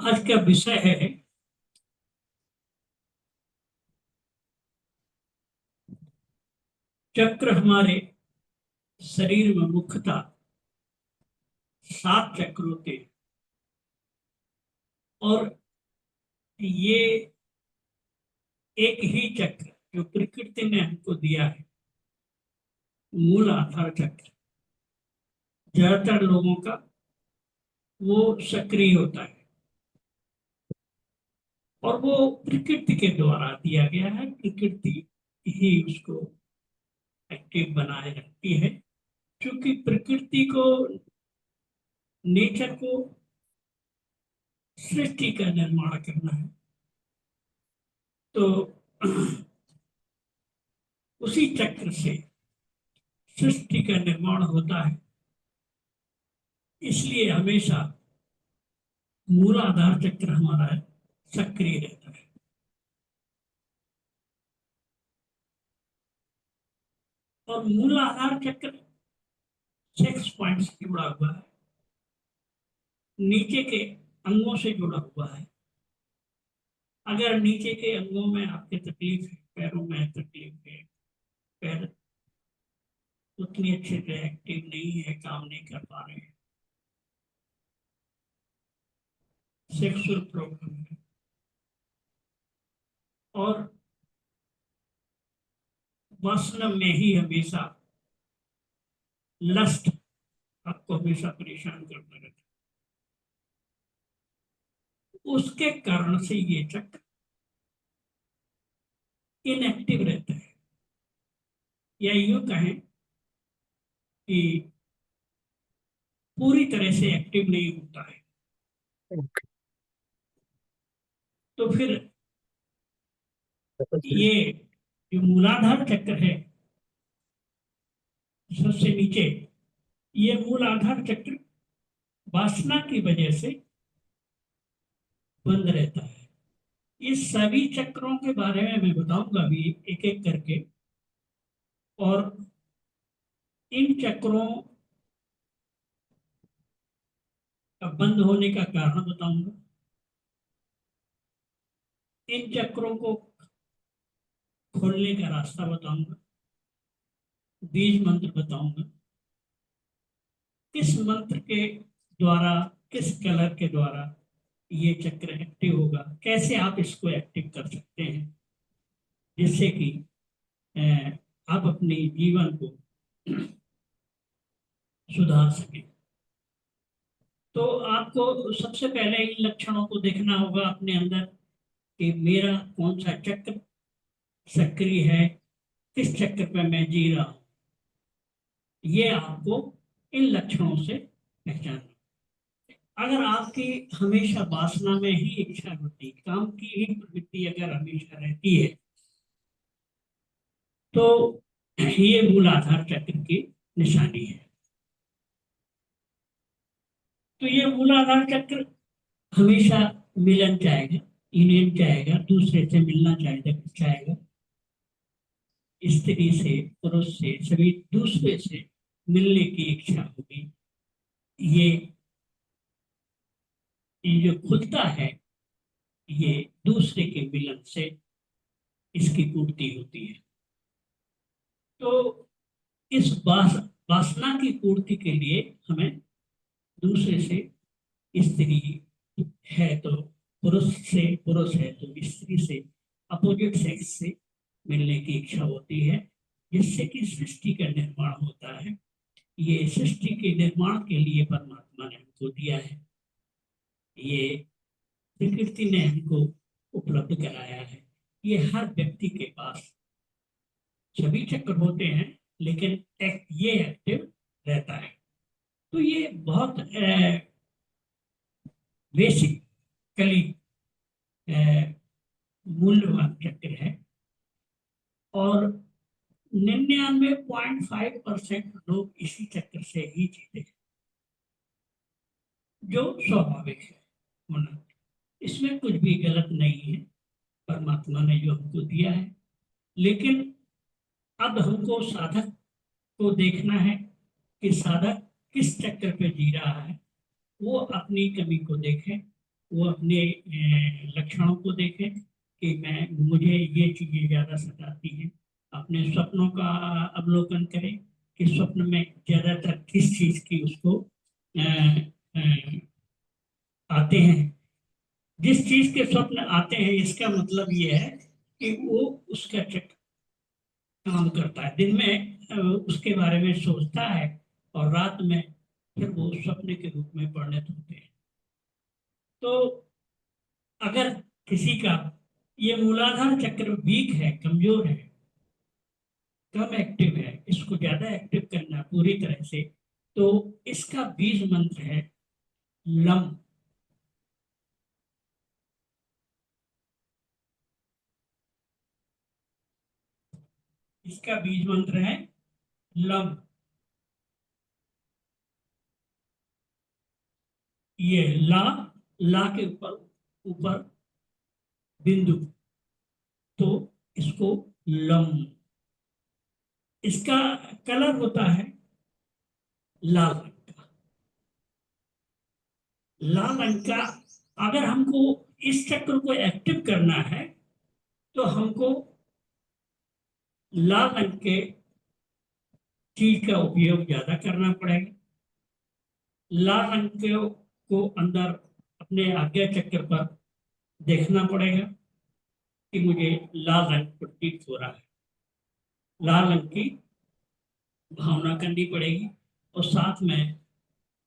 आज का विषय है चक्र। हमारे शरीर में मुख्यतः 7 चक्र होते हैं और ये एक ही चक्र जो प्रकृति ने हमको दिया है, मूल आधार चक्र, ज्यादातर लोगों का वो सक्रिय होता है और वो प्रकृति के द्वारा दिया गया है। प्रकृति ही उसको एक्टिव बनाए रखती है, क्योंकि प्रकृति को, नेचर को सृष्टि का निर्माण करना है। तो उसी चक्र से सृष्टि का निर्माण होता है, इसलिए हमेशा मूलाधार चक्र हमारा सक्रिय रहता है। और मूलाधार चक्र 6 पॉइंट्स से जुड़ा हुआ है, नीचे के अंगों से जुड़ा हुआ है। अगर नीचे के अंगों में आपके तकलीफ है, पैरों में तकलीफ है, पैर उतनी अच्छे से एक्टिव नहीं है, काम नहीं कर पा रहे हैं, सेक्सुअल प्रॉब्लम है और वासना में ही हमेशा लस्ट आपको हमेशा परेशान करता रहता है, उसके कारण से ये चक्र इनएक्टिव रहता है, या यूं कहें कि पूरी तरह से एक्टिव नहीं होता है। तो फिर ये जो मूलाधार चक्र है सबसे नीचे, ये मूलाधार चक्र वासना की वजह से बंद रहता है। इस सभी चक्रों के बारे में मैं बताऊंगा अभी एक एक करके, और इन चक्रों का बंद होने का कारण बताऊंगा, इन चक्रों को खोलने का रास्ता बताऊंगा, बीज मंत्र बताऊंगा, किस मंत्र के द्वारा, किस कलर के द्वारा ये चक्र एक्टिव होगा, कैसे आप इसको एक्टिव कर सकते हैं जिससे कि आप अपने जीवन को सुधार सकें। तो आपको सबसे पहले इन लक्षणों को देखना होगा अपने अंदर कि मेरा कौन सा चक्र सक्रिय है, किस चक्र पे मैं जी रहा हूं। ये आपको इन लक्षणों से पहचानना। अगर आपकी हमेशा वासना में ही इच्छा होती, काम की ही प्रवृत्ति अगर हमेशा रहती है, तो ये मूलाधार चक्र की निशानी है। तो ये मूलाधार चक्र हमेशा मिलन चाहेगा, यूनियन चाहेगा, दूसरे से मिलना चाहेगा, स्त्री से, पुरुष से, सभी दूसरे से मिलने की इच्छा होगी। ये जो खुलता है, ये दूसरे के मिलन से इसकी पूर्ति होती है। तो इस वासना की पूर्ति के लिए हमें दूसरे से, स्त्री है तो पुरुष से, पुरुष है तो स्त्री से, अपोजिट सेक्स से मिलने की इच्छा होती है, जिससे कि सृष्टि का निर्माण होता है। ये सृष्टि के निर्माण के लिए परमात्मा ने हमको दिया है, ये प्रकृति ने हमको उपलब्ध कराया है। ये हर व्यक्ति के पास सभी चक्र होते हैं, लेकिन ये एक्टिव रहता है। तो ये बहुत बेसिकली मूल्यवान चक्र है और 99.5% लोग इसी चक्र से ही जीते हैं, जो स्वाभाविक है होना। इसमें कुछ भी गलत नहीं है, परमात्मा ने जो हमको दिया है। लेकिन अब हमको साधक को देखना है कि साधक किस चक्र पे जी रहा है, वो अपनी कमी को देखे वो अपने लक्षणों को देखे कि मैं मुझे ये चीजें ज्यादा सताती हैं। अपने स्वप्नों का अवलोकन करें कि स्वप्न में ज्यादातर किस चीज की उसको अ, अ, आते हैं। जिस चीज के स्वप्न आते हैं इसका मतलब ये है कि वो उसका चक्र काम करता है। दिन में उसके बारे में सोचता है और रात में फिर वो स्वप्न के रूप में परिणत होते हैं। तो अगर किसी का ये मूलाधार चक्र वीक है, कमजोर है, कम एक्टिव है, इसको ज्यादा एक्टिव करना पूरी तरह से, तो इसका बीज मंत्र है लम। इसका बीज मंत्र है लम। ये ला, ला के ऊपर ऊपर बिंदु, तो इसको लम। इसका कलर होता है लाल रंग का। लाल रंग का, अगर हमको इस चक्र को एक्टिव करना है तो हमको लाल रंग के चीज का उपयोग ज्यादा करना पड़ेगा। लाल रंग को अंदर अपने आज्ञा चक्र पर देखना पड़ेगा कि मुझे लाल रंग प्रतीत हो रहा है। लाल रंग की भावना करनी पड़ेगी और साथ में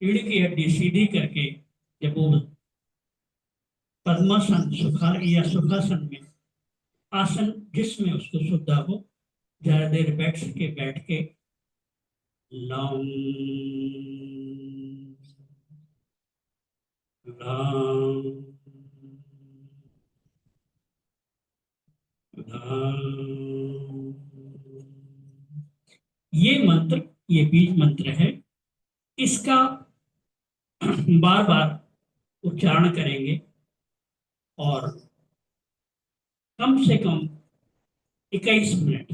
रीढ़ की हड्डी सीधी करके जब वो पद्मासन सुखा या सुखासन में, आसन जिसमें उसको सुविधा हो, ज्यादा देर बैठ सके बैठ के लम लम लम। ये मंत्र, ये बीज मंत्र है। इसका बार बार उच्चारण करेंगे और कम से कम 21 मिनट,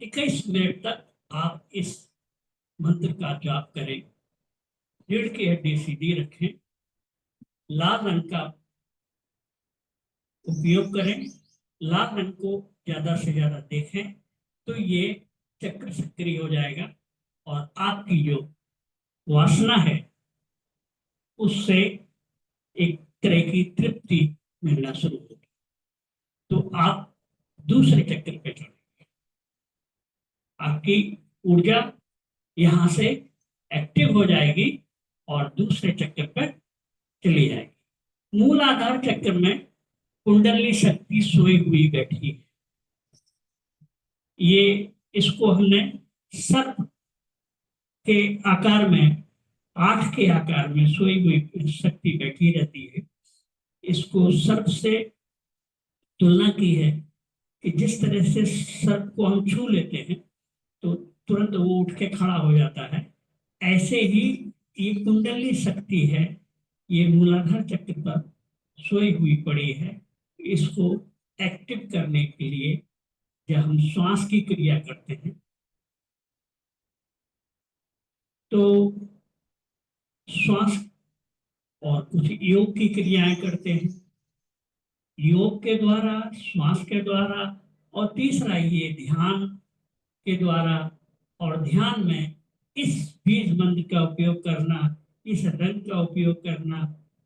21 मिनट तक आप इस मंत्र का जाप करें। रीढ़ की हड्डी सीधी रखें, लाल रंग का उपयोग करें, लाल रंग को ज्यादा से ज्यादा देखें, तो ये चक्र सक्रिय हो जाएगा और आपकी जो वासना है उससे एक तरह की तृप्ति मिलना शुरू होगी। तो आप दूसरे चक्र पे चढ़े, आपकी ऊर्जा यहां से एक्टिव हो जाएगी और दूसरे चक्कर पर चली जाएगी। मूल आधार चक्र में कुंडली शक्ति सोई हुई बैठी है। ये, इसको हमने सर्प के आकार में, आठ के आकार में सोई हुई शक्ति बैठी रहती है। इसको सर्प से तुलना की है कि जिस तरह से सर्प को हम छू लेते हैं तो तुरंत वो उठ के खड़ा हो जाता है, ऐसे ही ये कुंडली शक्ति है, ये मूलाधार चक्र पर सोई हुई पड़ी है। इसको एक्टिव करने के लिए जब हम श्वास की क्रिया करते हैं तो श्वास और कुछ योग की क्रियाएं करते हैं, योग के द्वारा, श्वास के द्वारा, और तीसरा ये ध्यान के द्वारा। और ध्यान में इस बीज मंत्र का उपयोग करना, इस रंग का उपयोग करना,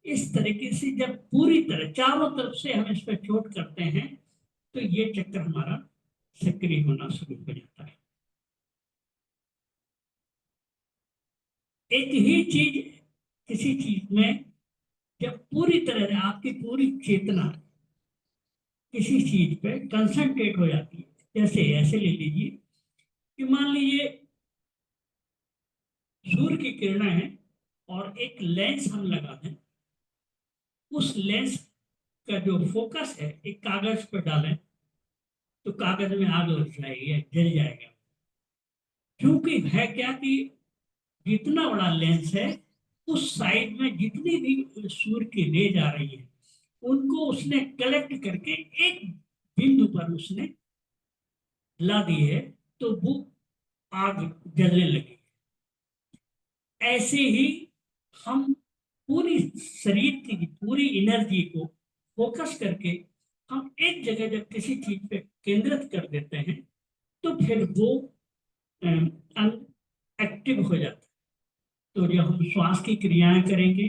इस तरीके से जब पूरी तरह चारों तरफ से हम इस पर चोट करते हैं तो ये चक्र हमारा सक्रिय होना शुरू हो जाता है। एक ही चीज, किसी चीज में जब पूरी तरह से आपकी पूरी चेतना किसी चीज पे कंसंट्रेट हो जाती है, जैसे ऐसे ले लीजिए कि मान लीजिए सूर्य की किरणें हैं और एक लेंस हम लगा दें, उस लेंस का जो फोकस है एक कागज पर डालें तो कागज में आग लग जाएगी, जल जाएगा। क्योंकि है क्या कि जितना बड़ा लेंस है उस साइड में जितनी भी सूर्य की रेज आ रही है उनको उसने कलेक्ट करके एक बिंदु पर उसने ला दी है, तो वो आग जलने लगी। ऐसे ही हम पूरी शरीर की पूरी एनर्जी को फोकस करके हम एक जगह जब किसी चीज पे केंद्रित कर देते हैं तो फिर वो अंग एक्टिव हो जाता है। तो जब हम श्वास की क्रियाएं करेंगे,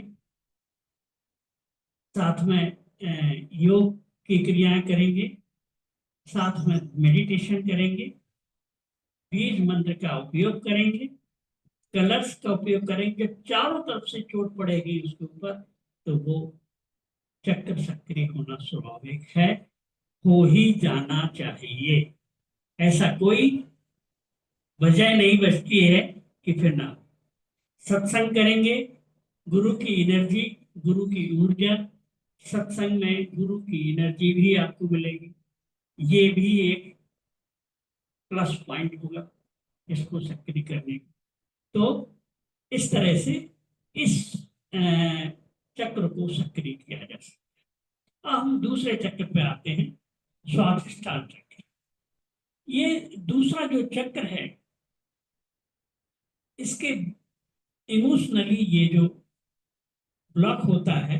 साथ में योग की क्रियाएं करेंगे, साथ में मेडिटेशन करेंगे, बीज मंत्र का उपयोग करेंगे, कलर्स का उपयोग करेंगे, चारों तरफ से चोट पड़ेगी उसके ऊपर, तो वो चक्र सक्रिय होना स्वाभाविक है, हो ही जाना चाहिए। ऐसा कोई वजह नहीं बचती है कि फिर ना सत्संग करेंगे। गुरु की एनर्जी, गुरु की ऊर्जा, सत्संग में गुरु की एनर्जी भी आपको मिलेगी। ये भी एक प्लस पॉइंट होगा इसको सक्रिय करने का। तो इस तरह से इस चक्र को सक्रिय किया जा सकता है। अब हम दूसरे चक्र पे आते हैं, स्वाधिष्ठान चक्र। ये दूसरा जो चक्र है, इसके इमोशनली ये जो ब्लॉक होता है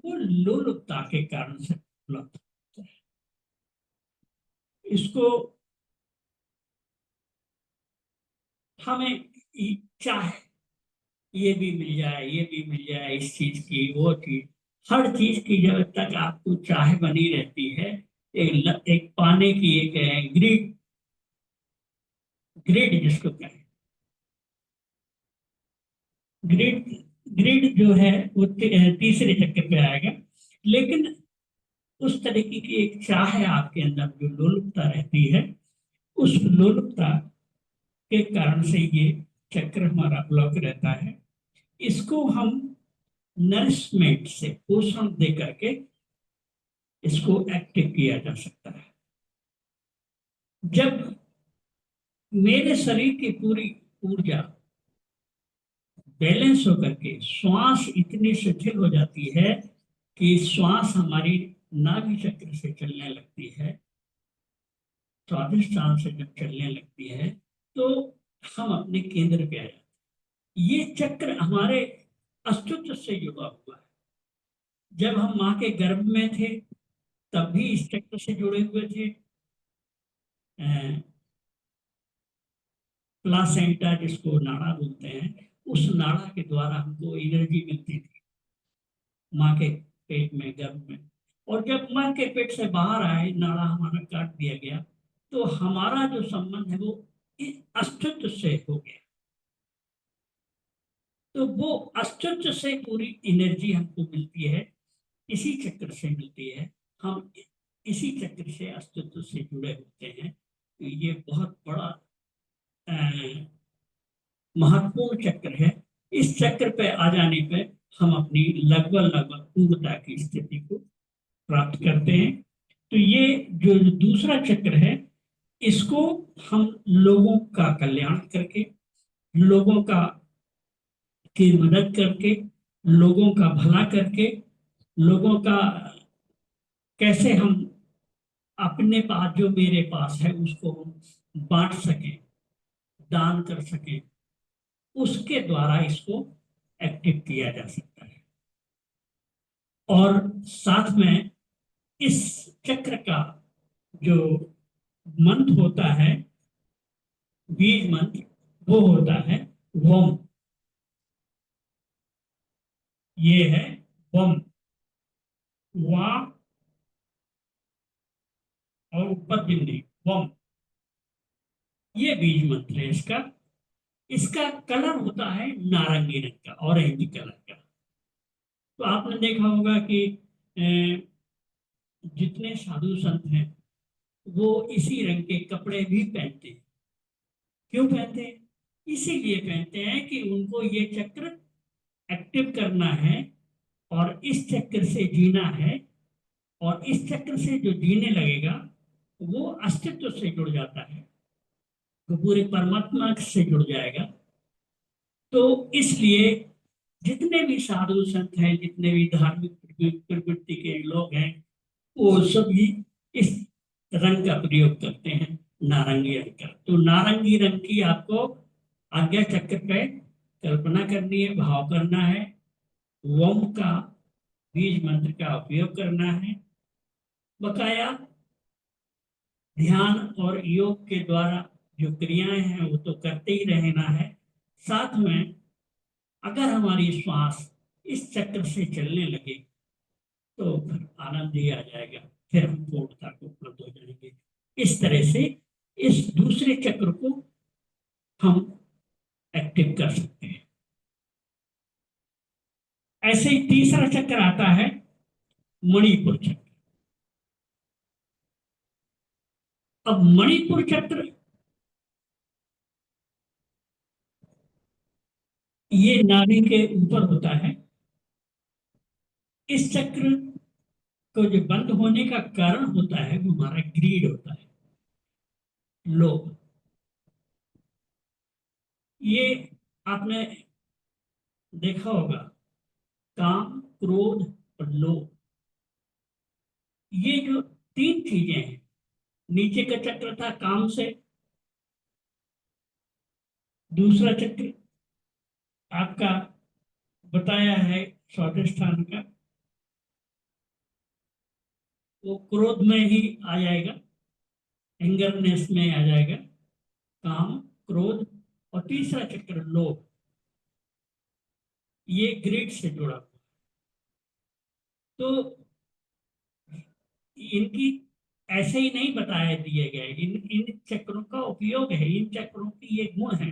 वो लोलुपता के कारण से ब्लॉक होता है। इसको हमें चाहे ये भी मिल जाए, ये भी मिल जाए, इस चीज की वो चीज, हर चीज की जब तक आपको चाह बनी रहती है, एक पाने की एक ग्रिड, ग्रिड जिसको कहें, ग्रिड, ग्रिड जो है वो तीसरे चक्कर पे आएगा। लेकिन उस तरीके की एक चाह है आपके अंदर जो लोलुपता रहती है, उस लोलुपता के कारण से ये चक्र हमारा ब्लॉक रहता है। इसको हम नरिशमेंट से, पोषण दे करके इसको एक्टिव किया जा सकता है। जब मेरे शरीर की पूरी ऊर्जा बैलेंस होकर के श्वास इतनी शिथिल हो जाती है कि श्वास हमारी नाभि चक्र से चलने लगती है, स्वादिष्टान से जब चलने लगती है, तो हम अपने केंद्र पे आ जाते हैं। ये चक्र हमारे अस्तित्व से जुड़ा हुआ है। जब हम माँ के गर्भ में थे तब भी इस चक्र से जुड़े हुए थे। प्लासेंटा जिसको नाड़ा बोलते हैं, उस नाड़ा के द्वारा हमको एनर्जी मिलती थी माँ के पेट में, गर्भ में। और जब माँ के पेट से बाहर आए, नाड़ा हमारा काट दिया गया, तो हमारा जो संबंध है वो इस अस्तित्व से हो गया। तो वो अस्तित्व से पूरी एनर्जी हमको मिलती है, इसी चक्र से मिलती है। हम इसी चक्र से अस्तित्व से जुड़े होते हैं। तो ये बहुत बड़ा महत्वपूर्ण चक्र है। इस चक्र पे आ जाने पे हम अपनी लगभग लगभग पूर्णता की स्थिति को प्राप्त करते हैं। तो ये जो दूसरा चक्र है, इसको हम लोगों का कल्याण करके, लोगों का की मदद करके, लोगों का भला करके, लोगों का कैसे हम अपने पास जो मेरे पास है उसको हम बांट सकें, दान कर सकें, उसके द्वारा इसको एक्टिव किया जा सकता है। और साथ में इस चक्र का जो मंत्र होता है, बीज मंत्र, वो होता है वम। ये है वम, वा और ऊपर बिंदी, वम। ये बीज मंत्र है इसका। इसका कलर होता है नारंगी रंग का, ऑरेंज कलर का। तो आपने देखा होगा कि जितने साधु संत हैं वो इसी रंग के कपड़े भी पहनते हैं। क्यों पहनते हैं? इसीलिए पहनते हैं कि उनको ये चक्र एक्टिव करना है और इस चक्र से जीना है। और इस चक्र से जो जीने लगेगा वो अस्तित्व से जुड़ जाता है, तो पूरे परमात्मा से जुड़ जाएगा। तो इसलिए जितने भी साधु संत हैं, जितने भी धार्मिक प्रवृत्ति के लोग हैं, वो सभी इस रंग का प्रयोग करते हैं, नारंगी रंग का। तो नारंगी रंग की आपको आज्ञा चक्र पे कल्पना करनी है, भाव करना है। वम का बीज मंत्र का उपयोग करना है। बकाया ध्यान और योग के द्वारा जो क्रियाएं हैं वो तो करते ही रहना है। साथ में अगर हमारी श्वास इस चक्र से चलने लगे तो फिर आनंद ही आ जाएगा, फिर हम पूर्णता को उपलब्ध हो जाएंगे। इस तरह से इस दूसरे चक्र को हम एक्टिव कर सकते हैं। ऐसे ही तीसरा चक्र आता है मणिपुर चक्र। अब मणिपुर चक्र ये नाभि के ऊपर होता है। इस चक्र को जो बंद होने का कारण होता है वो हमारा ग्रीड होता है, लोभ। ये आपने देखा होगा, काम, क्रोध और लोभ, ये जो तीन चीजें हैं। नीचे का चक्र था काम से, दूसरा चक्र आपका बताया है स्वादिष्ठान का, वो क्रोध में ही आ जाएगा, एंगरनेस में आ जाएगा, काम, क्रोध। और तीसरा चक्र लोभ, ये ग्रिड से जुड़ा हुआ। तो इनकी ऐसे ही नहीं बताया दिए गए, इन इन चक्रों का उपयोग है, इन चक्रों की ये गुण है।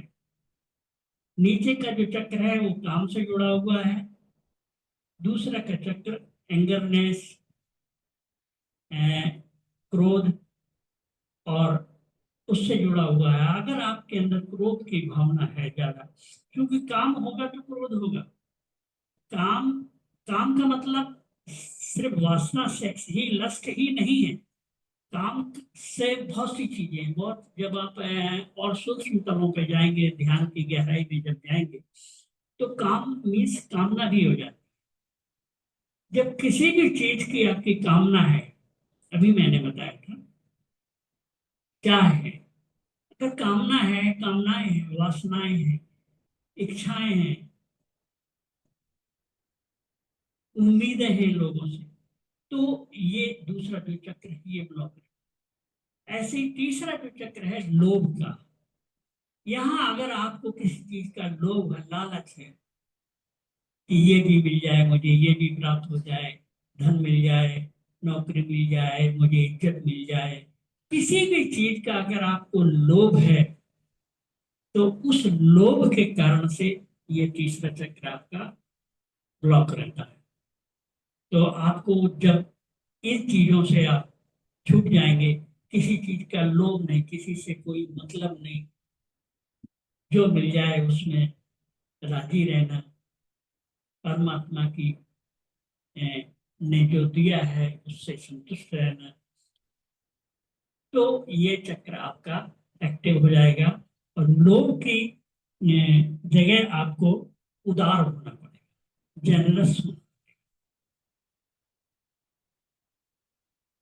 नीचे का जो चक्र है वो काम से जुड़ा हुआ है, दूसरा का चक्र एंगरनेस, क्रोध और उससे जुड़ा हुआ है। अगर आपके अंदर क्रोध की भावना है ज्यादा, क्योंकि काम होगा तो क्रोध होगा। काम, काम का मतलब सिर्फ वासना, सेक्स ही, लस्ट ही नहीं है। काम से बहुत सी चीजें हैं, बहुत। जब आप और सूक्ष्म तलों पे जाएंगे, ध्यान की गहराई में जब जाएंगे तो काम मीन्स कामना भी हो जाती है। जब किसी भी चीज की आपकी कामना है, अभी मैंने बताया था क्या है। अगर कामना है, कामनाएं हैं, वासनाएं हैं, इच्छाएं हैं, उम्मीदें हैं लोगों से, तो ये दूसरा जो चक्र है ये ब्लॉक है। ऐसे ही तीसरा जो चक्र है लोभ का, यहाँ अगर आपको किसी चीज का लोभ है, लालच है कि ये भी मिल जाए मुझे, ये भी प्राप्त हो जाए, धन मिल जाए, नौकरी मिल जाए, मुझे इज्जत मिल जाए, किसी भी चीज का अगर आपको लोभ है तो उस लोभ के कारण से ये तीसरा चक्र आपका ब्लॉक रहता है। तो आपको जब इन चीजों से आप छूट जाएंगे, किसी चीज का लोभ नहीं, किसी से कोई मतलब नहीं, जो मिल जाए उसमें राजी रहना, परमात्मा की ने जो दिया है उससे संतुष्ट रहना, तो ये चक्र आपका एक्टिव हो जाएगा। और लोभ की जगह आपको उदार होना पड़ेगा, जनरस होना।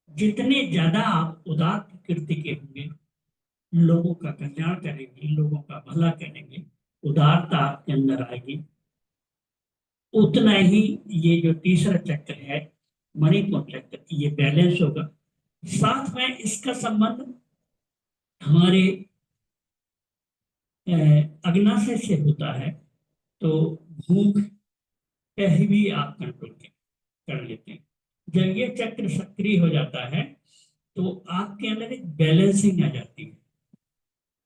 जितने ज्यादा आप उदार प्रकृति के होंगे, लोगों का कल्याण करेंगे, लोगों का भला करेंगे, उदारता आपके अंदर आएगी, उतना ही ये जो तीसरा चक्र है मणिपुर चक्र, ये बैलेंस होगा। साथ में इसका संबंध हमारे अग्नाशय से होता है। तो भूख पे भी आप कंट्रोल कर लेते हैं। जब ये चक्र सक्रिय हो जाता है तो आपके अंदर एक बैलेंसिंग आ जाती है।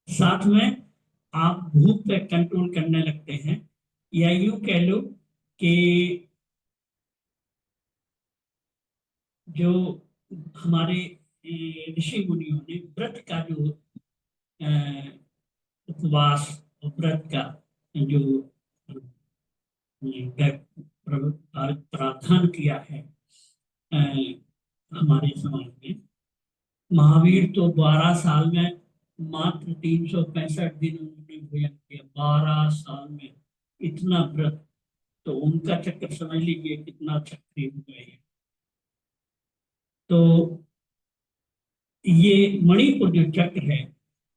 साथ में आप भूख पे कंट्रोल करने लगते हैं, या यूं कह लो कि जो हमारे ऋषि मुनियों ने व्रत का जो अ, उपवास और व्रत का जो प्रावधान किया है अ, हमारे समाज में, महावीर तो 12 साल में मात्र 365 दिन उन्होंने भोजन किया, 12 साल में इतना व्रत। तो उनका चक्कर समझ लीजिए कितना सक्रिय हो गए हैं। तो ये मणिपुर जो चक्र है,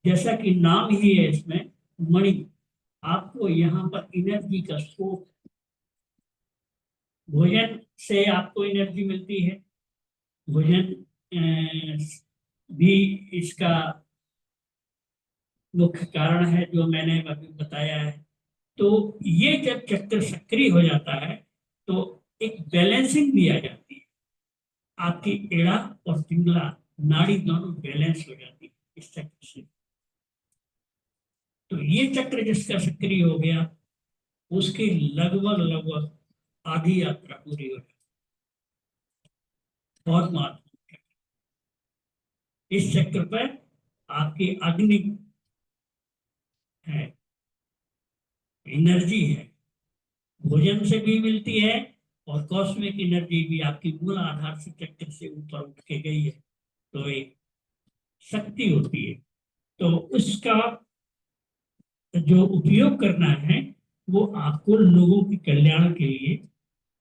जैसा कि नाम ही है इसमें मणि, आपको यहाँ पर एनर्जी का स्रोत, भोजन से आपको एनर्जी मिलती है। भोजन भी इसका मुख्य कारण है, जो मैंने अभी बताया है। तो ये जब चक्र सक्रिय हो जाता है तो एक बैलेंसिंग भी आ जाती है। आपकी एड़ा और पिंगला नाड़ी दोनों बैलेंस हो जाती है इस चक्र से। तो ये चक्र जिसका सक्रिय हो गया, उसकी लगभग लगभग आधी यात्रा पूरी हो जाती है। बहुत महत्वपूर्ण। इस चक्र पर आपकी अग्नि है, एनर्जी है, भोजन से भी मिलती है, और कॉस्मिक एनर्जी भी आपकी मूल आधार से चक्र से ऊपर उठ के गई है। तो एक शक्ति होती है। तो उसका जो उपयोग करना है वो आपको लोगों के कल्याण के लिए,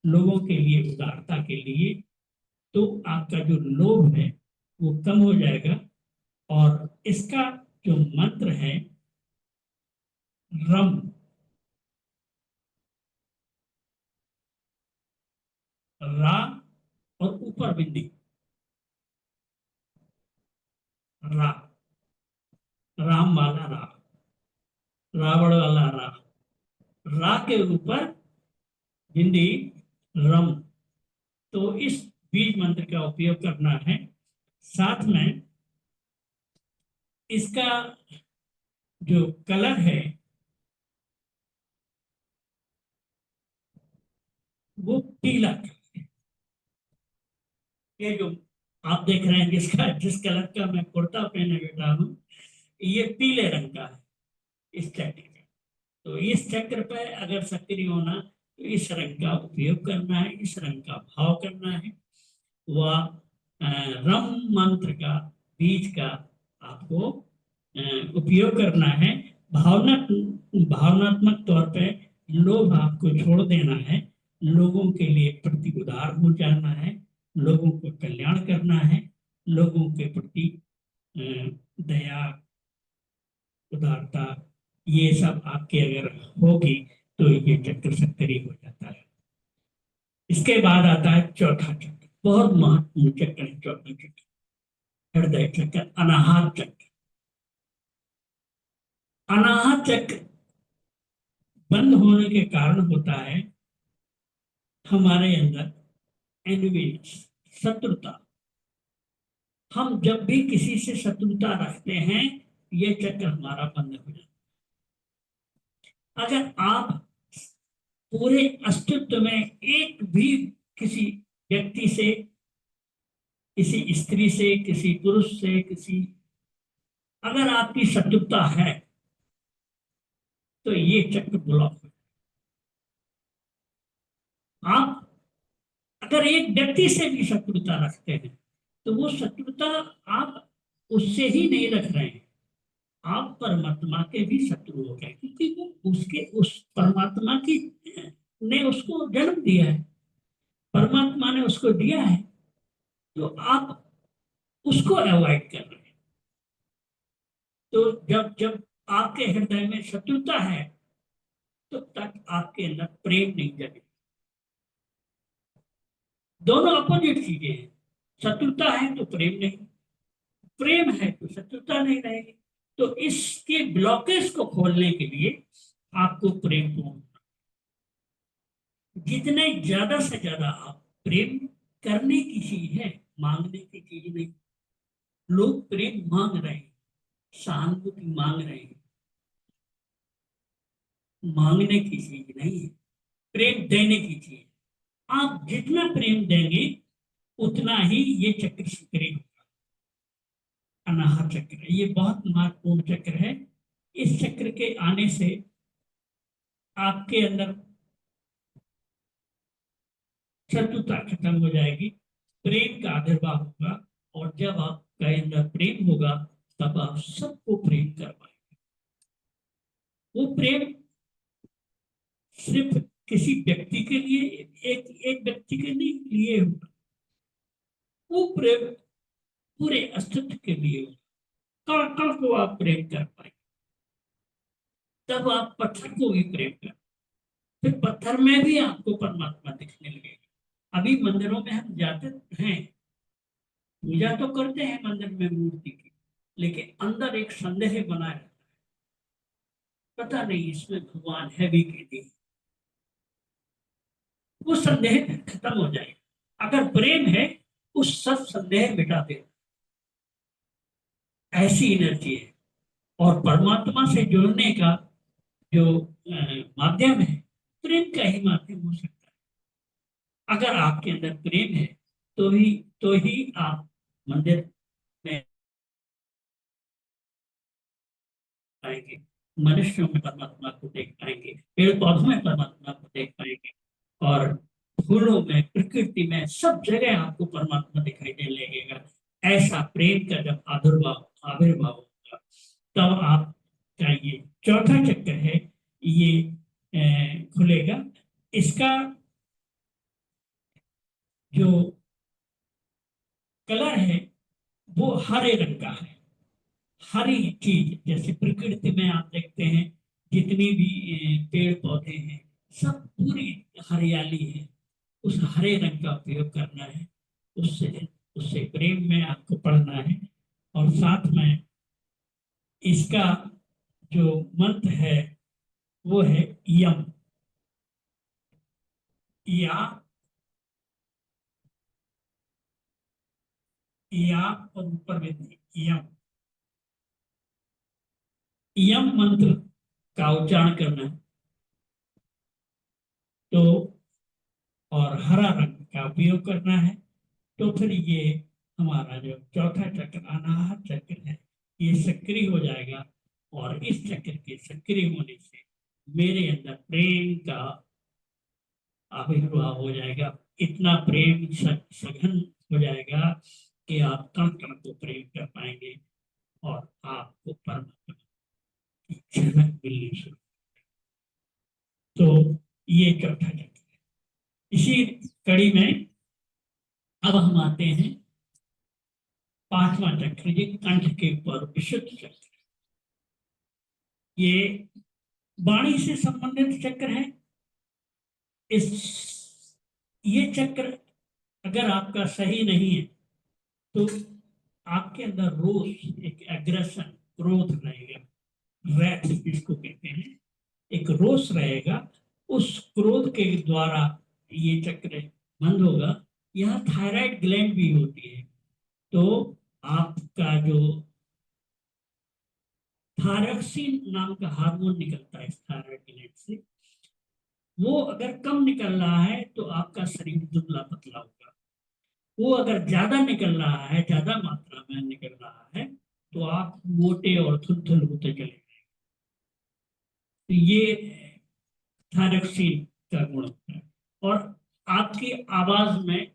लोगों के लिए उदारता के लिए। तो आपका जो लोभ है वो कम हो जाएगा। और इसका जो मंत्र है, रम, रा और ऊपर बिंदी, रा, राम वाला रा, रावण वाला रा, रा के ऊपर बिंदी, रम। तो इस बीज मंत्र का उपयोग करना है। साथ में इसका जो कलर है वो पीला। ये जो आप देख रहे हैं, जिस कलर का मैं कुर्ता पहने बैठा हूँ, ये पीले रंग का है इस चक्र में। तो इस चक्र पे अगर सक्रिय होना तो इस रंग का उपयोग करना है, इस रंग का भाव करना है। वह रम मंत्र का, बीज का आपको उपयोग करना है। भावना भावनात्मक तौर पे लोभ आपको छोड़ देना है। लोगों के लिए प्रति उदार हो जाना है। लोगों को कल्याण करना है। लोगों के प्रति अ, दया, उदारता, ये सब आपके अगर होगी तो ये चक्र सक्रिय हो जाता है। इसके बाद आता है चौथा चक्र, बहुत महत्वपूर्ण चक्र है चौथा चक्र, हृदय चक्र, अनाहत चक्र। अनाहत चक्र बंद होने के कारण होता है हमारे अंदर एनवीनेस, शत्रुता। हम जब भी किसी से शत्रुता रखते हैं, ये चक्र हमारा बंद हो जाता है। अगर आप पूरे अस्तित्व में एक भी किसी व्यक्ति से, किसी स्त्री से, किसी पुरुष से, किसी, अगर आपकी शत्रुता है तो ये चक्र ब्लॉक हो। आप अगर एक व्यक्ति से भी शत्रुता रखते हैं तो वो शत्रुता आप उससे ही नहीं रख रहे हैं, आप परमात्मा के भी शत्रु हो गए, क्योंकि वो उसके उस परमात्मा की ने उसको जन्म दिया है, परमात्मा ने उसको दिया है। तो आप उसको अवॉइड कर रहे हैं। तो जब जब आपके हृदय में शत्रुता है तो तक आपके अंदर प्रेम नहीं जगे। दोनों अपोजिट चीजें हैं। शत्रुता है तो प्रेम नहीं, प्रेम है तो शत्रुता नहीं रहेगी। तो इसके ब्लॉकेज को खोलने के लिए आपको प्रेम को, जितने ज्यादा से ज्यादा आप प्रेम करने की चीज है, मांगने की चीज नहीं। लोग प्रेम मांग रहे हैं, सहानुभूति मांग रहे हैं, मांगने की चीज नहीं है, प्रेम देने की चीज। आप जितना प्रेम देंगे उतना ही ये चक्र सक्रिय होगा। अनाहत चक्र, ये बहुत महत्वपूर्ण चक्र है। इस चक्र के आने से आपके अंदर शत्रुता खत्म हो जाएगी, प्रेम का आविर्भाव होगा। और जब आपका अंदर प्रेम होगा तब आप सबको प्रेम कर पाएंगे। वो प्रेम सिर्फ किसी व्यक्ति के लिए, एक एक व्यक्ति के लिए होगा, वो प्रेम पूरे अस्तित्व के लिए होगा। कल कल को आप प्रेम कर पाएंगे, तब आप पत्थर को भी प्रेम कर, फिर पत्थर में भी आपको परमात्मा दिखने लगेगा। अभी मंदिरों में हम जाते हैं, पूजा तो करते हैं मंदिर में मूर्ति की, लेकिन अंदर एक संदेह बना रहता है, पता नहीं इसमें भगवान है भी कि नहीं। वो संदेह फिर खत्म हो जाएगा। अगर प्रेम है, उस सब संदेह मिटा दे। ऐसी एनर्जी है। और परमात्मा से जुड़ने का जो माध्यम है, प्रेम का ही माध्यम हो सकता है। अगर आपके अंदर प्रेम है, तो ही आप मंदिर में पाएंगे, मनुष्यों में परमात्मा को देख पाएंगे, पेड़ पौधों में परमात्मा को देख पाएंगे, और फूलों में, प्रकृति में, सब जगह आपको परमात्मा दिखाई देने लगेगा। ऐसा प्रेम का जब आविर्भाव आविर्भाव होगा, तब आपका ये चौथा चक्र है, ये खुलेगा। इसका जो कलर है वो हरे रंग का है। हरी चीज, जैसे प्रकृति में आप देखते हैं, जितनी भी पेड़ पौधे हैं, सब पूरी हरियाली है। उस हरे रंग का उपयोग करना है। उससे उससे प्रेम में आपको पढ़ना है। और साथ में इसका जो मंत्र है वो है यम। या या और ऊपर में यम। यम मंत्र का उच्चारण करना है। तो और हरा रंग का उपयोग करना है। तो फिर ये हमारा जो चौथा चक्र, अनाहत चक्र है, ये सक्रिय हो जाएगा। और इस चक्र के सक्रिय होने से मेरे अंदर प्रेम का आविर्भाव हो जाएगा। इतना प्रेम सघन हो जाएगा कि आप कण कण को प्रेम कर पाएंगे, और आपको परमात्मा की झलक मिलनी शुरू। तो ये चौथा चक्र है। इसी कड़ी में अब हम आते हैं पांचवा चक्र, ये कंठ के ऊपर विशुद्ध चक्र। ये वाणी से संबंधित चक्र है। इस ये चक्र अगर आपका सही नहीं है, तो आपके अंदर रोष, एक एग्रेशन, क्रोध रहेगा। रैथ इसको कहते हैं। एक रोष रहेगा। उस क्रोध के द्वारा ये चक्र बंद होगा। यहाँ थायराइड ग्लैंड भी होती है। तो आपका जो थायरॉक्सिन नाम का हार्मोन निकलता है इस थायराइड ग्लैंड से, वो अगर कम निकल रहा है तो आपका शरीर दुबला पतला होगा। वो अगर ज्यादा निकल रहा है, ज्यादा मात्रा में निकल रहा है, तो आप मोटे और थुलथुल होते चले जाएंगे। तो ये थायरॉक्सिन का गुण होता है। और आपकी आवाज में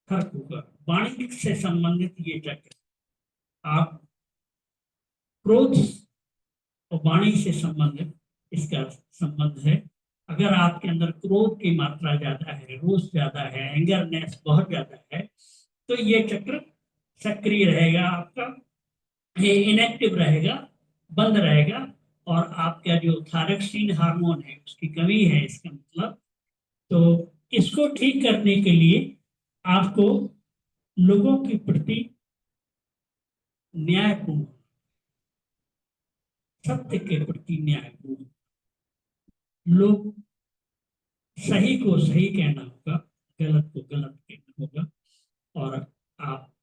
फर्क होगा। वाणी से संबंधित ये चक्र, आप क्रोध और वाणी से संबंधित इसका संबंध है। अगर आपके अंदर क्रोध की मात्रा ज्यादा है, रोष ज्यादा है, एंगरनेस बहुत ज्यादा है, तो ये चक्र सक्रिय रहेगा आपका, ये इनएक्टिव रहेगा, बंद रहेगा। और आपका जो थायरॉक्सिन हार्मोन है उसकी कमी है, इसका मतलब। तो इसको ठीक करने के लिए आपको लोगों के प्रति न्यायपूर्ण, सत्य के प्रति न्यायपूर्ण, लोग सही को सही कहना होगा, गलत को गलत कहना होगा। और आपकी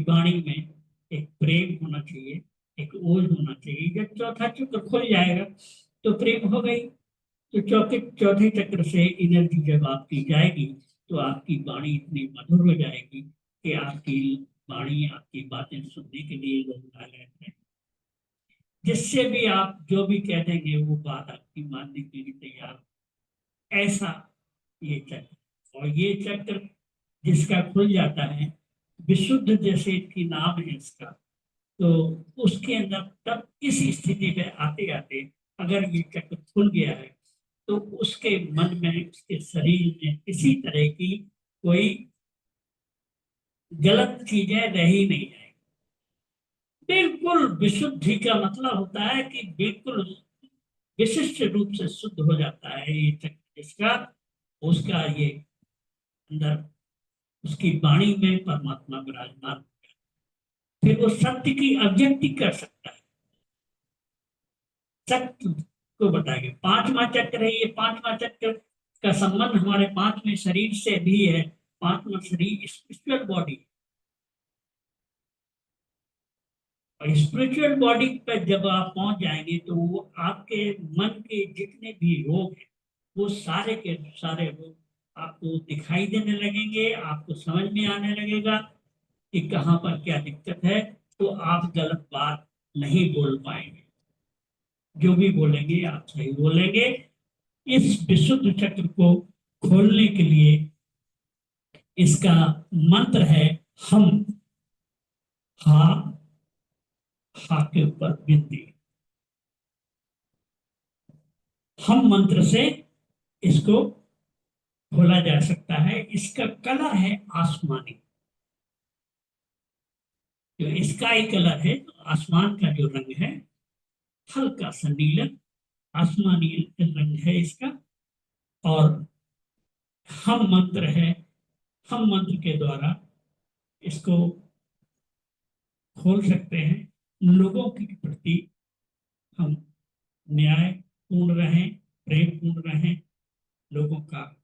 वाणी में एक प्रेम होना चाहिए, एक ओज होना चाहिए। जब चौथा चक्र खुल जाएगा तो प्रेम हो गई। तो चौथे चक्र से एनर्जी जब आपकी जाएगी, तो आपकी वाणी इतनी मधुर हो जाएगी कि आपकी वाणी, आपकी बातें सुनने के लिए लोग आ जाते हैं। जिससे भी आप जो भी कह देंगे वो बात आपकी मानने के लिए तैयार। ऐसा ये चक्र, और ये चक्र जिसका खुल जाता है, विशुद्ध जैसे इसकी नाम है इसका, तो उसके अंदर तब इस स्थिति पे आते आते अगर ये चक्र खुल गया है, तो उसके मन में, उसके शरीर में किसी तरह की कोई गलत चीजें रह ही नहीं जाएगी। बिल्कुल विशुद्धि का मतलब होता है कि बिल्कुल विशिष्ट रूप से शुद्ध हो जाता है ये चक्र जिसका, उसका ये अंदर उसकी वाणी में परमात्मा विराजमान, फिर वो सत्य की अभिव्यक्ति कर सकता है। सत्य को बताएंगे। पांचवा चक्र है, ये पांचवा चक्र का संबंध हमारे पांचवें शरीर से भी है। पांचवा शरीर स्पिरिचुअल बॉडी, और स्पिरिचुअल बॉडी पर जब आप पहुंच जाएंगे तो वो आपके मन के जितने भी रोग हैं वो सारे के सारे रोग आपको दिखाई देने लगेंगे, आपको समझ में आने लगेगा कि कहाँ पर क्या दिक्कत है। तो आप गलत बात नहीं बोल पाएंगे, जो भी बोलेंगे आप सही बोलेंगे। इस विशुद्ध चक्र को खोलने के लिए इसका मंत्र है हम। हा, हा के ऊपर बिंदी। हम मंत्र से इसको खोला जा सकता है। इसका कलर है आसमानी, जो स्काई कलर है, तो आसमान का जो रंग है, हल्का सा नीला आसमानी रंग है इसका। और हम मंत्र है, हम मंत्र के द्वारा इसको खोल सकते हैं। लोगों के प्रति हम न्याय पूर्ण रहें, प्रेम पूर्ण रहें, लोगों का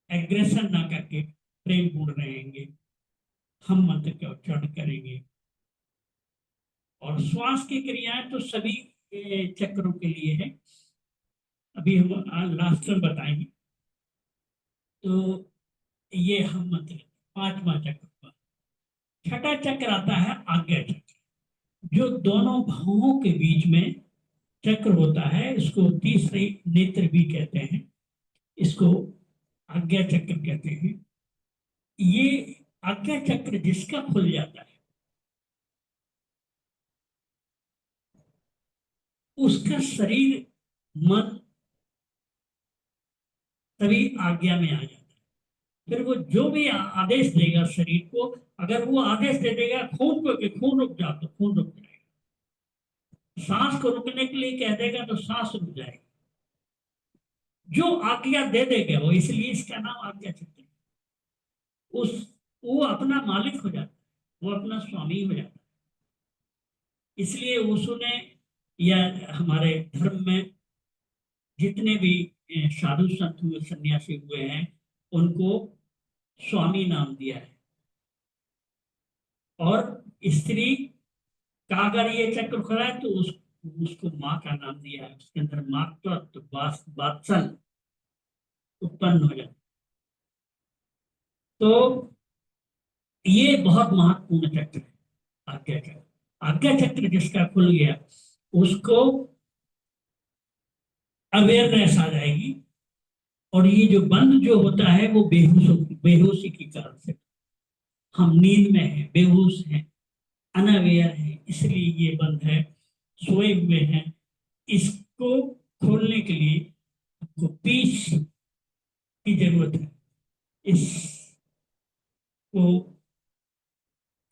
एग्रेशन ना करके प्रेम पूर्ण रहेंगे। हम मंत्र का उच्चारण करेंगे। और श्वास की क्रियाएं तो सभी चक्रों के लिए है, अभी हम लास्ट में बताएंगे। तो ये हम मंत्र पांचवा चक्र। छठा चक्र आता है आज्ञा चक्र, जो दोनों भावों के बीच में चक्र होता है। इसको तीसरे नेत्र भी कहते हैं, इसको आज्ञा चक्र कहते हैं। ये आज्ञा चक्र जिसका खुल जाता है उसका शरीर मन तभी आज्ञा में आ जाता है। फिर वो जो भी आदेश देगा शरीर को, अगर वो आदेश दे देगा खून को कि खून रुक जाओ तो खून रुक जाएगा, सांस को रुकने के लिए कह देगा तो सांस रुक जाएगी। जो आज्ञा दे देगा वो, इसलिए इसका नाम आज्ञा चक्र। उस वो अपना मालिक हो जाता है, वो अपना स्वामी हो जाता है। इसलिए उसने या हमारे धर्म में जितने भी साधु संत हुए, सन्यासी हुए हैं, उनको स्वामी नाम दिया है। और स्त्री का अगर ये चक्र खुला है तो उसको माँ का नाम दिया है। उसके अंदर मातृत्व वात्सल उत्पन्न हो जाता। तो ये बहुत महत्वपूर्ण चक्र है आज्ञा चक्र। आज्ञा चक्र जिसका खुल गया उसको अवेयरनेस आ जाएगी। और ये जो बंद जो होता है वो बेहोशी के कारण से, हम नींद में हैं, बेहोश हैं, अनअवेयर है, इसलिए ये बंद है, सोए हुए हैं। इसको खोलने के लिए आपको पीस की जरूरत है। इसको,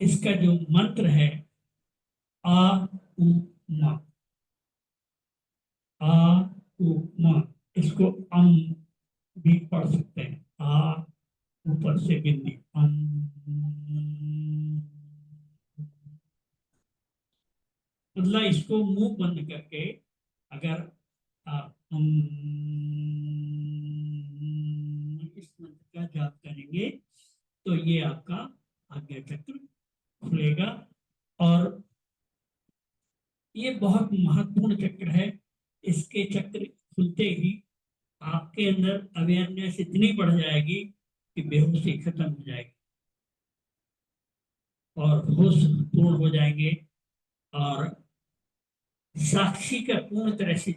इसका जो मंत्र है आ उ मा, आ उ मा, इसको अम भी पढ़ सकते हैं। आ ऊपर से बिंदी अम, मतलब इसको मुंह बंद करके अगर आप इस मंत्र का जाप करेंगे तो ये आपका आज्ञा चक्र खुलेगा। और ये बहुत महत्वपूर्ण चक्र है। इसके चक्र खुलते ही आपके अंदर अवेयरनेस इतनी बढ़ जाएगी कि बेहोशी खत्म हो जाएगी और होश पूर्ण हो जाएंगे। और साक्षी का पूर्ण तरह से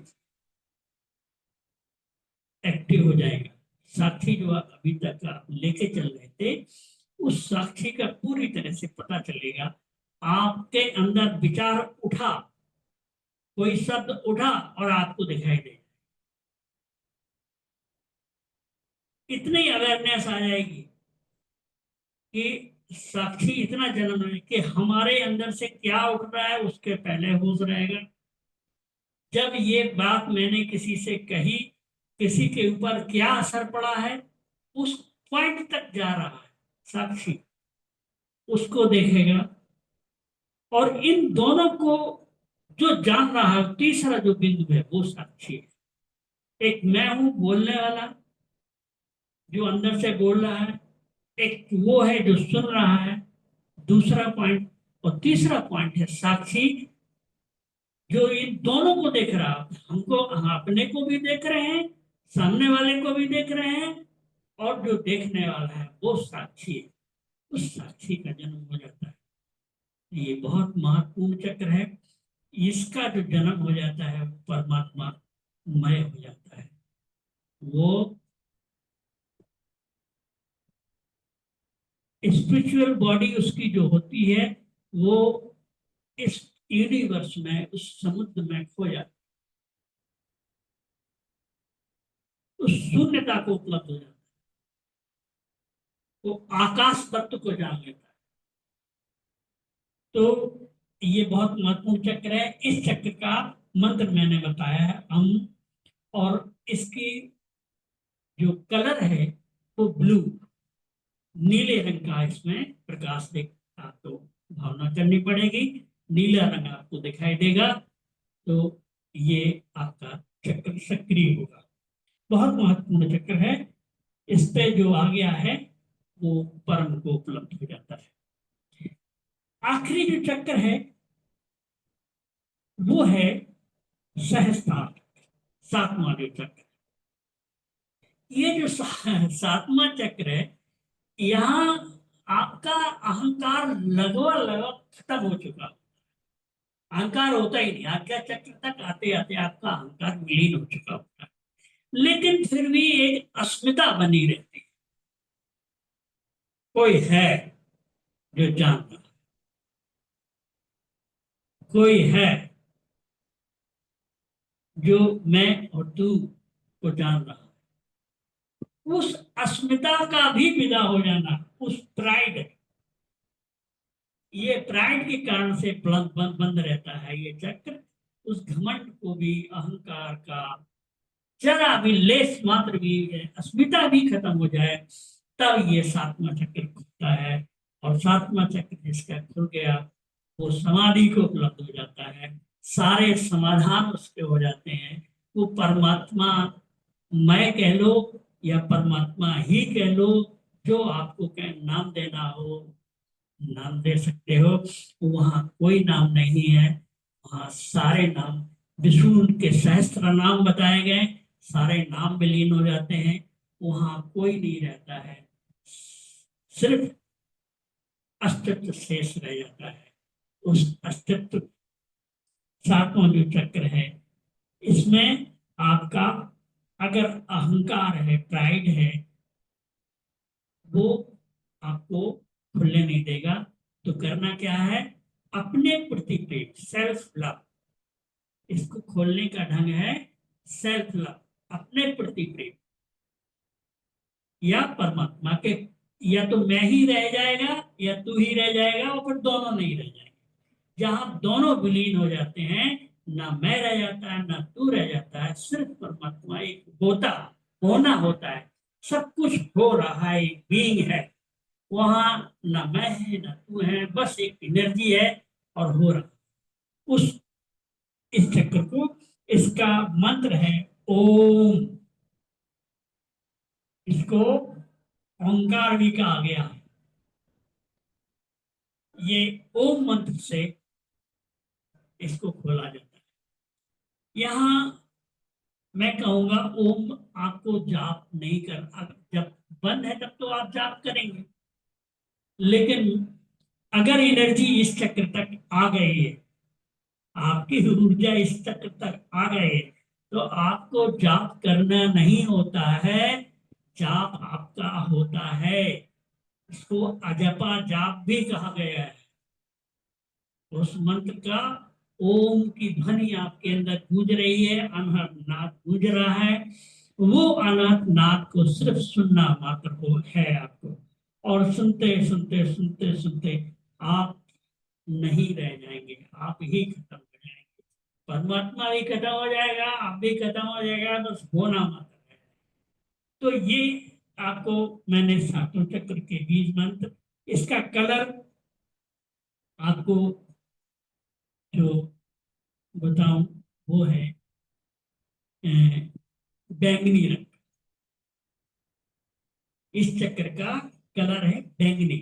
एक्टिव हो जाएगा। साक्षी जो आप अभी तक आप लेके चल रहे थे, उस साक्षी का पूरी तरह से पता चलेगा। आपके अंदर विचार उठा, कोई शब्द उठा और आपको दिखाई दे, इतनी अवेयरनेस आ जाएगी कि साक्षी इतना जन्म है कि हमारे अंदर से क्या उठ रहा है उसके पहले होश रहेगा। जब ये बात मैंने किसी से कही, किसी के ऊपर क्या असर पड़ा है, उस पॉइंट तक जा रहा है साक्षी, उसको देखेगा। और इन दोनों को जो जान रहा है, तीसरा जो बिंदु है वो साक्षी है। एक मैं हूं बोलने वाला, जो अंदर से बोल रहा है, एक वो है जो सुन रहा है, दूसरा पॉइंट। और तीसरा पॉइंट है साक्षी, जो इन दोनों को देख रहा है, हमको, हम अपने को भी देख रहे हैं, सामने वाले को भी देख रहे हैं, और जो देखने वाला है वो साक्षी है। उस साक्षी का जन्म हो जाता है। ये बहुत महत्वपूर्ण चक्र है। इसका जो जन्म हो जाता है, परमात्मा मय हो जाता है। वो स्पिरिचुअल बॉडी उसकी जो होती है, वो इस यूनिवर्स में, उस समुद्र में खो जाती है, उस शून्यता को उपलब्ध हो जाता है, वो आकाश तत्व को जान लेता है। तो ये बहुत महत्वपूर्ण चक्र है। इस चक्र का मंत्र मैंने बताया है हम, और इसकी जो कलर है वो ब्लू, नीले रंग का इसमें प्रकाश देखा तो भावना करनी पड़ेगी, नीला रंग आपको दिखाई देगा, तो ये आपका चक्र सक्रिय होगा। बहुत महत्वपूर्ण चक्र है। इस पे जो आ गया है वो परम को उपलब्ध हो जाता है। आखिरी जो चक्र है वो है सहस्त्रार, सातवां जो चक्र। ये जो सातवां चक्र है, यहाँ आपका अहंकार लगभग लगभग खत्म हो चुका। अहंकार होता ही नहीं, आज्ञा चक्र तक आते आते आपका अहंकार विलीन हो चुका होता है। लेकिन फिर भी एक अस्मिता बनी रहती है। कोई है जो जानता, कोई है जो मैं और तू को जान रहा। उस अस्मिता का भी विदा हो जाना, उस प्राइड, ये प्राइड के कारण से बंद रहता है ये चक्र। उस घमंड को भी, अहंकार का जरा भी लेस मात्र भी अस्मिता भी खत्म हो जाए, तब ये सातवां चक्र खुलता है। और सातवां चक्र जिसका खुल गया, वो समाधि को उपलब्ध हो जाता है, सारे समाधान उसके हो जाते हैं। वो परमात्मा मैं कह लो या परमात्मा ही कह लो, जो आपको नाम देना हो नाम दे सकते हो। वहाँ कोई नाम नहीं है, वहाँ सारे नाम, विष्णु के सहस्त्र नाम बताए गए, सारे नाम विलीन हो जाते हैं। वहाँ कोई नहीं रहता है, सिर्फ अस्तित्व शेष रह जाता है। उस अस्तित्व, सातवां जो चक्र है, इसमें आपका अगर अहंकार है, प्राइड है, वो आपको खुलने नहीं देगा। तो करना क्या है, अपने प्रति प्रेम, सेल्फ लव। इसको खोलने का ढंग है सेल्फ लव, अपने प्रति प्रेम, या परमात्मा के, या तो मैं ही रह जाएगा या तू ही रह जाएगा, और फिर दोनों नहीं रह जाएंगे। जहां दोनों विलीन हो जाते हैं, ना मैं रह जाता है ना तू रह जाता है, सिर्फ परमात्मा एक होता, होना होता है, सब कुछ हो रहा है, एक बीइंग है। वहां ना मैं है ना तू है, बस एक एनर्जी है और हो रहा। उस इस चक्र को, इसका मंत्र है ओम। इसको ओंकार भी कहा गया है। ये ओम मंत्र से इसको खोला जाता है। यहाँ मैं कहूंगा ओम आपको जाप नहीं कर, जब बंद है तब तो आप जाप करेंगे, लेकिन अगर एनर्जी इस चक्र तक आ गई है, आपकी ऊर्जा इस चक्र तक आ गई है, तो आपको जाप करना नहीं होता है। जाप आपका होता है, इसको अजपा जाप भी कहा गया है। उस मंत्र का, ओम की ध्वनि आपके अंदर गूंज रही है, अनहद नाद गूंज रहा है। वो अनहद नाद को सिर्फ सुनना मात्र हो है आपको, और सुनते सुनते सुनते सुनते आप नहीं रह जाएंगे, आप ही खत्म हो जाएंगे। परमात्मा भी खत्म हो जाएगा, आप भी खत्म हो जाएगा, बस होना मात्र है। तो ये आपको मैंने सातों चक्र के बीज मंत्र, इसका कलर आपको जो बताऊं वो है अ, बैंगनी रंग। इस चक्र का कलर है बैंगनी।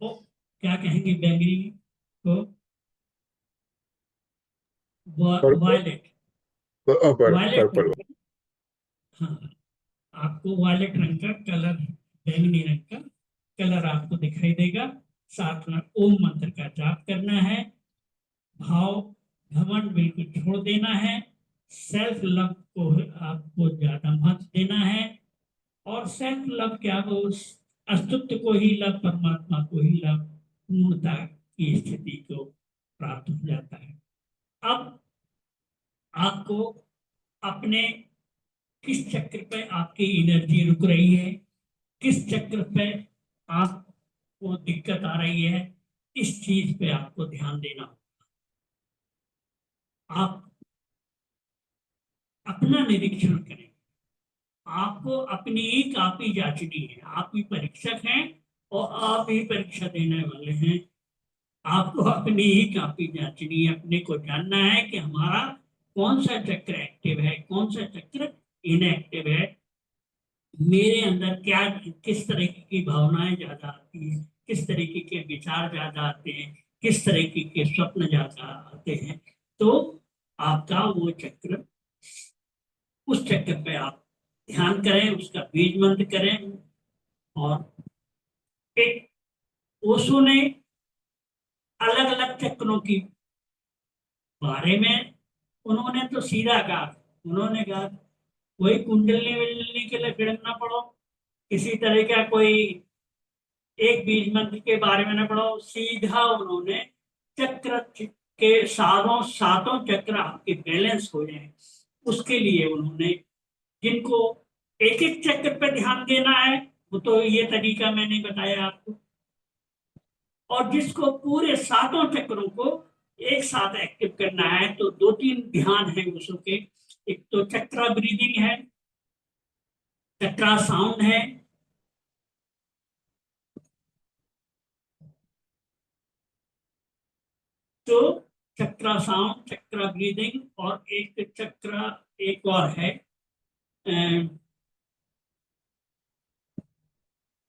ओ क्या कहेंगे बैंगनी को? पर्पल। वायलेट। Violet purple. रंग। हाँ, आपको वायलेट रंग का कलर, बैंगनी रंग का कलर आपको दिखाई देगा। साथ में ओम मंत्र का जाप करना है। भाव घमंड बिल्कुल छोड़ देना है। सेल्फ लव को आपको ज्यादा महत्व देना है। और सेल्फ लव क्या हो, अस्तित्व को ही लव, परमात्मा को ही लव, पूर्णता की स्थिति को प्राप्त हो जाता है। अब आपको अपने किस चक्र पे आपकी एनर्जी रुक रही है, किस चक्र पे आपको दिक्कत आ रही है, इस चीज पे आपको ध्यान देना होगा। आप अपना निरीक्षण करें। आपको अपनी ही कॉपी जांचनी है। आप ही परीक्षक हैं और आप ही परीक्षा देने वाले हैं। आपको अपनी ही कॉपी जांचनी है, अपने को जानना है कि हमारा कौन सा चक्र एक्टिव है, कौन सा चक्र इनएक्टिव है। मेरे अंदर क्या, किस तरीके की भावनाएं ज्यादा आती हैं, किस तरीके के विचार ज्यादा आते हैं, किस तरीके के स्वप्न ज्यादा आते हैं। तो आपका वो चक्र, उस चक्र पे आप ध्यान करें, उसका बीज मंत्र करें। और एक ओशो ने अलग अलग चक्रों की बारे में, उन्होंने तो सीधा कहा, उन्होंने कहा कोई कुंडली विंडली के लिए भिड़कना पड़ो, किसी तरह का कोई एक बीज मंत्र के बारे में न पढ़ो, सीधा उन्होंने चक्र के सातों सातों चक्र आपके बैलेंस हो जाए, उसके लिए उन्होंने, जिनको एक एक चक्र पे ध्यान देना है, वो तो ये तरीका मैंने बताया आपको। और जिसको पूरे सातों चक्रों को एक साथ एक्टिव करना है, तो दो तीन ध्यान है उसके। एक तो चक्रा ब्रीदिंग है, चक्रा साउंड है, तो चक्रा साउंड, चक्रा ब्रीदिंग, और एक चक्रा, एक और है।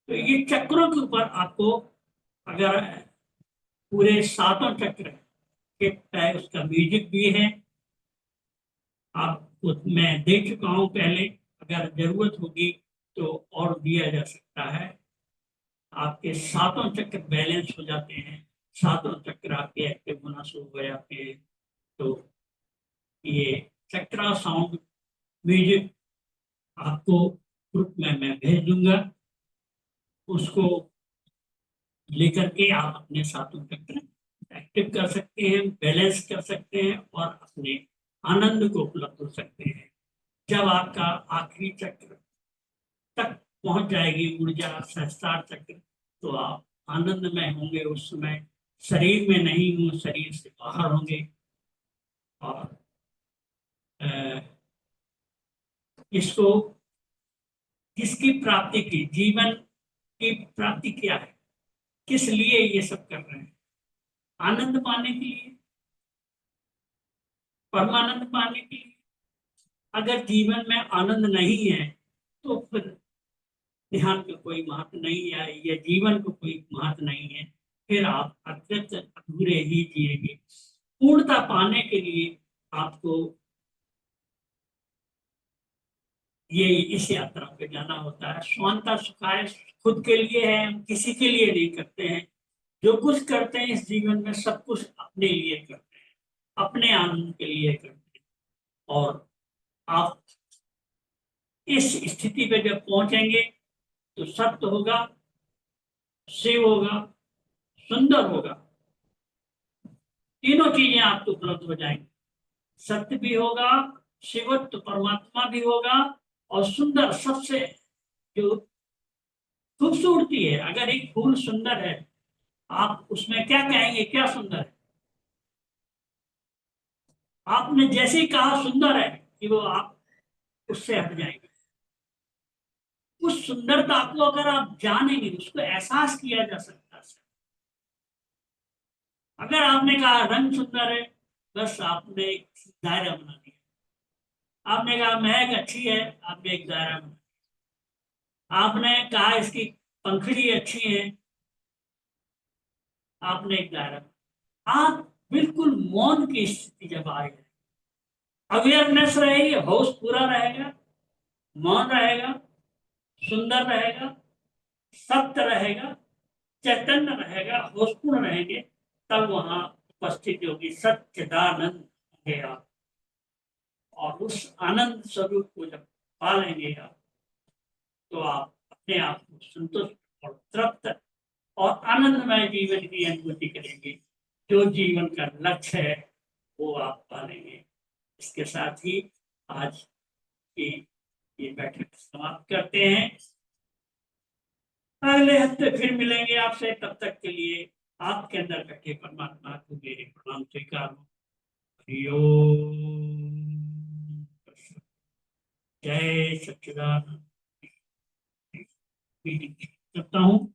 तो ये चक्रों के ऊपर आपको, अगर पूरे सातों चक्र के तय, उसका म्यूजिक भी है, आपको मैं दे चुका हूं पहले। अगर जरूरत होगी तो और दिया जा सकता है। आपके सातों चक्र बैलेंस हो जाते हैं, सातों चक्र आपके एक्टिव होना शुरू हो जाते हैं। तो ये चक्रा साउंड म्यूजिक आपको ग्रुप में मैं भेज दूंगा। उसको लेकर के आप अपने साथों तक एक्टिव कर सकते हैं, बैलेंस कर सकते हैं, और अपने आनंद को उपलब्ध हो सकते हैं। जब आपका आखिरी चक्र तक पहुंच जाएगी ऊर्जा, सहस्त्रार चक्र, तो आप आनंद में होंगे। उस समय शरीर में नहीं हो, शरीर से बाहर होंगे। और अ, इसको, किसकी प्राप्ति की, जीवन की प्राप्ति क्या है, किस लिए ये सब कर रहे हैं? आनंद पाने के लिए, परमानंद पाने के लिए। अगर जीवन में आनंद नहीं है, तो फिर ध्यान का कोई महत्व नहीं है, या जीवन को कोई महत्व नहीं है। फिर आप अत्यंत अधूरे ही जिएंगे। पूर्णता पाने के लिए आपको ये इस यात्रा पे जाना होता है। स्वांता सुखाय खुद के लिए है, हम किसी के लिए नहीं करते हैं। जो कुछ करते हैं इस जीवन में, सब कुछ अपने लिए करते हैं, अपने आनंद के लिए करते हैं। और आप इस स्थिति पे जब पहुंचेंगे, तो सत्य होगा, शिव होगा, सुंदर होगा। तीनों चीजें आपको उपलब्ध हो जाएंगी। सत्य भी होगा, शिवत्व परमात्मा भी होगा, और सुंदर, सबसे जो खूबसूरती है। अगर एक फूल सुंदर है, आप उसमें क्या कहेंगे, क्या सुंदर है? आपने जैसे ही कहा सुंदर है कि वो आप उससे हट जाएंगे। उस सुंदरता को अगर आप जानेंगे, उसको एहसास किया जा सकता है। अगर आपने कहा रंग सुंदर है, बस आपने एक दायरा बना दिया। आपने कहा महक अच्छी है, आपने एक दायरा बना दिया। आपने कहा इसकी पंखड़ी अच्छी है, आपने एक दायरा बना। आप बिल्कुल मौन की स्थिति जब आए, अवेयरनेस रहेगी, होश पूरा रहेगा, मौन रहेगा, सुंदर रहेगा, सत्य रहेगा, चैतन्य रहेगा, होशपूर्ण रहेंगे, तब वहां उपस्थित होगी सच्चिदानंद होंगे आप। और उस आनंद स्वरूप को जब पा लेंगे आप, तो आप अपने आप को संतुष्ट और तृप्त और आनंदमय जीवन की अनुभूति करेंगे। जो जीवन का लक्ष्य है वो आप पालेंगे। इसके साथ ही आज की ये बैठक समाप्त करते हैं। अगले हफ्ते फिर मिलेंगे आपसे, तब तक के लिए आपके अंदर बैठे परमात्मा को मेरे प्रणाम स्वीकार हो। हरि ओम। जय सच्चिदानंद। करता हूँ।